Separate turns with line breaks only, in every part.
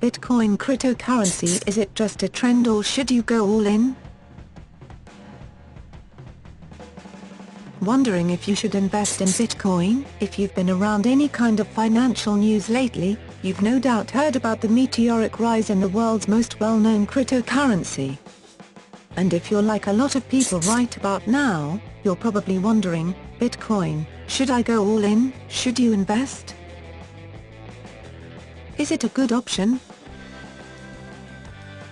Bitcoin cryptocurrency? Is it just a trend or should you go all in? Wondering if you should invest in Bitcoin? If you've been around any kind of financial news lately, you've no doubt heard about the meteoric rise in the world's most well-known cryptocurrency. And if you're like a lot of people right about now, you're probably wondering, Bitcoin, should I go all in? Should you invest? Is it a good option?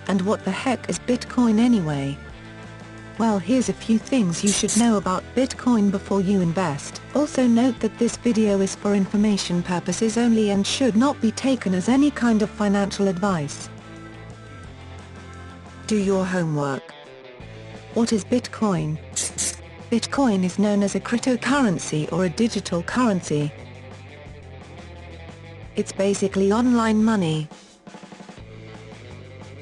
And what the heck is Bitcoin anyway? Well, here's a few things you should know about Bitcoin before you invest. Also note that this video is for information purposes only and should not be taken as any kind of financial advice. Do your homework. What is Bitcoin? Bitcoin is known as a cryptocurrency or a digital currency. It's basically online money.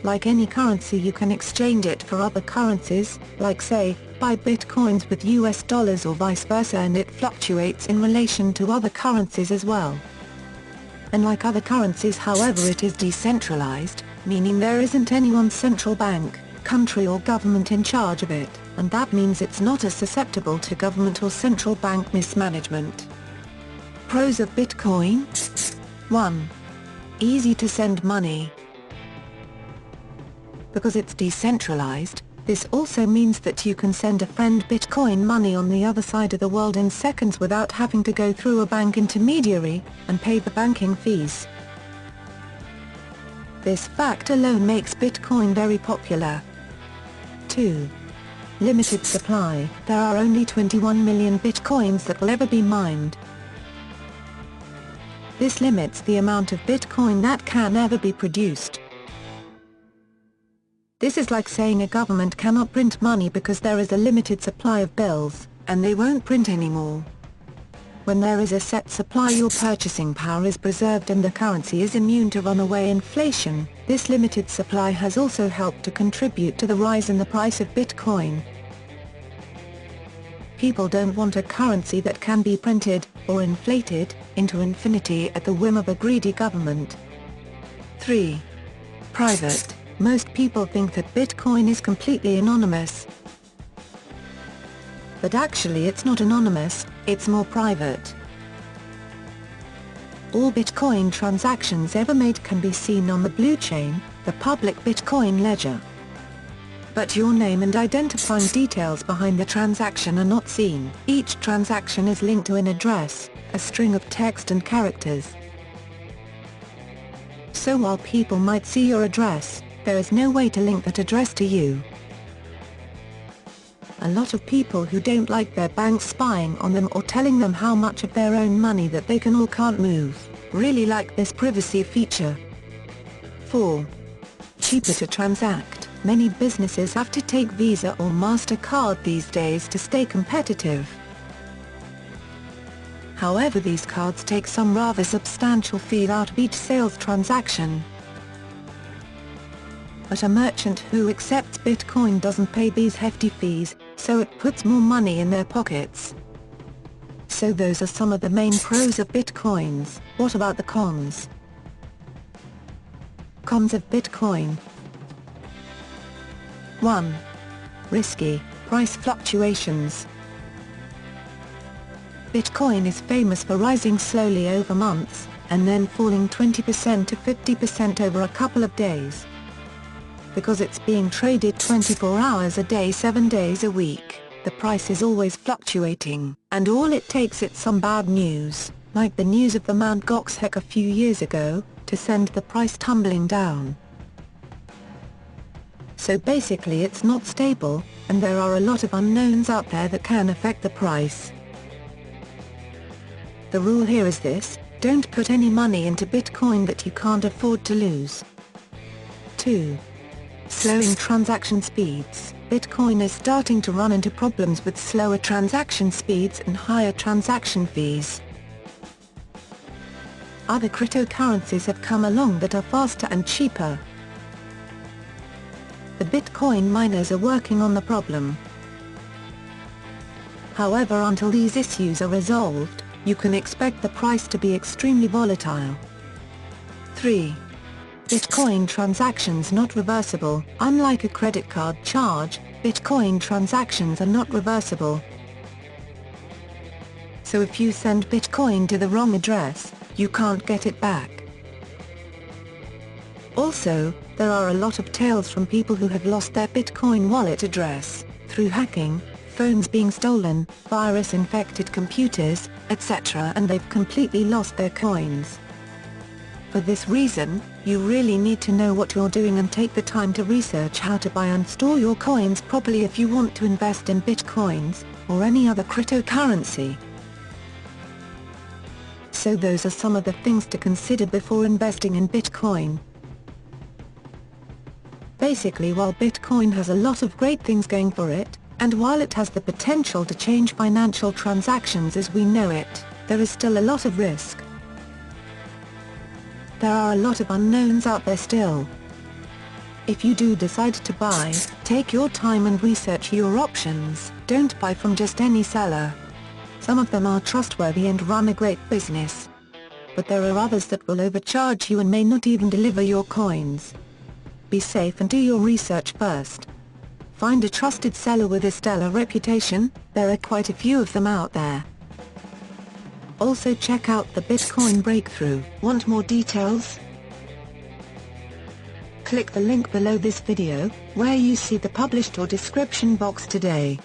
Like any currency, you can exchange it for other currencies, like say, buy bitcoins with US dollars or vice versa, and it fluctuates in relation to other currencies as well. And like other currencies, however, it is decentralized, meaning there isn't any one central bank, country or government in charge of it, and that means it's not as susceptible to government or central bank mismanagement. Pros of Bitcoin? 1. Easy to send money. Because it's decentralized, this also means that you can send a friend Bitcoin money on the other side of the world in seconds without having to go through a bank intermediary, and pay the banking fees. This fact alone makes Bitcoin very popular. 2. Limited supply. There are only 21 million Bitcoins that will ever be mined. This limits the amount of Bitcoin that can ever be produced. This is like saying a government cannot print money because there is a limited supply of bills, and they won't print anymore. When there is a set supply, your purchasing power is preserved and the currency is immune to runaway inflation. This limited supply has also helped to contribute to the rise in the price of Bitcoin. People don't want a currency that can be printed, or inflated, into infinity at the whim of a greedy government. 3. Private. Most people think that Bitcoin is completely anonymous. But actually it's not anonymous, it's more private. All Bitcoin transactions ever made can be seen on the blockchain, the public Bitcoin ledger. But your name and identifying details behind the transaction are not seen. Each transaction is linked to an address, a string of text and characters. So while people might see your address, there is no way to link that address to you. A lot of people who don't like their banks spying on them or telling them how much of their own money that they can or can't move, really like this privacy feature. 4. Cheaper to transact. Many businesses have to take Visa or MasterCard these days to stay competitive. However, these cards take some rather substantial fee out of each sales transaction. But a merchant who accepts Bitcoin doesn't pay these hefty fees, so it puts more money in their pockets. So those are some of the main pros of Bitcoins. What about the cons? Cons of Bitcoin. 1. Risky. Price fluctuations. Bitcoin is famous for rising slowly over months, and then falling 20% to 50% over a couple of days. Because it's being traded 24 hours a day 7 days a week, the price is always fluctuating, and all it takes is some bad news, like the news of the Mt. Gox hack a few years ago, to send the price tumbling down. So basically it's not stable, and there are a lot of unknowns out there that can affect the price. The rule here is this: don't put any money into Bitcoin that you can't afford to lose. 2. Slowing transaction speeds. Bitcoin is starting to run into problems with slower transaction speeds and higher transaction fees. Other cryptocurrencies have come along that are faster and cheaper. The Bitcoin miners are working on the problem. However, until these issues are resolved, you can expect the price to be extremely volatile. 3. Bitcoin transactions not reversible. Unlike a credit card charge, Bitcoin transactions are not reversible. So if you send Bitcoin to the wrong address, you can't get it back. Also, there are a lot of tales from people who have lost their Bitcoin wallet address, through hacking, phones being stolen, virus-infected computers, etc., and they've completely lost their coins. For this reason, you really need to know what you're doing and take the time to research how to buy and store your coins properly if you want to invest in Bitcoins, or any other cryptocurrency. So those are some of the things to consider before investing in Bitcoin. Basically, while Bitcoin has a lot of great things going for it, and while it has the potential to change financial transactions as we know it, there is still a lot of risk. There are a lot of unknowns out there still. If you do decide to buy, take your time and research your options. Don't buy from just any seller. Some of them are trustworthy and run a great business. But there are others that will overcharge you and may not even deliver your coins. Be safe and do your research first. Find a trusted seller with a stellar reputation. There are quite a few of them out there. Also check out the Bitcoin breakthrough. Want more details? Click the link below this video, where you see the published or description box today.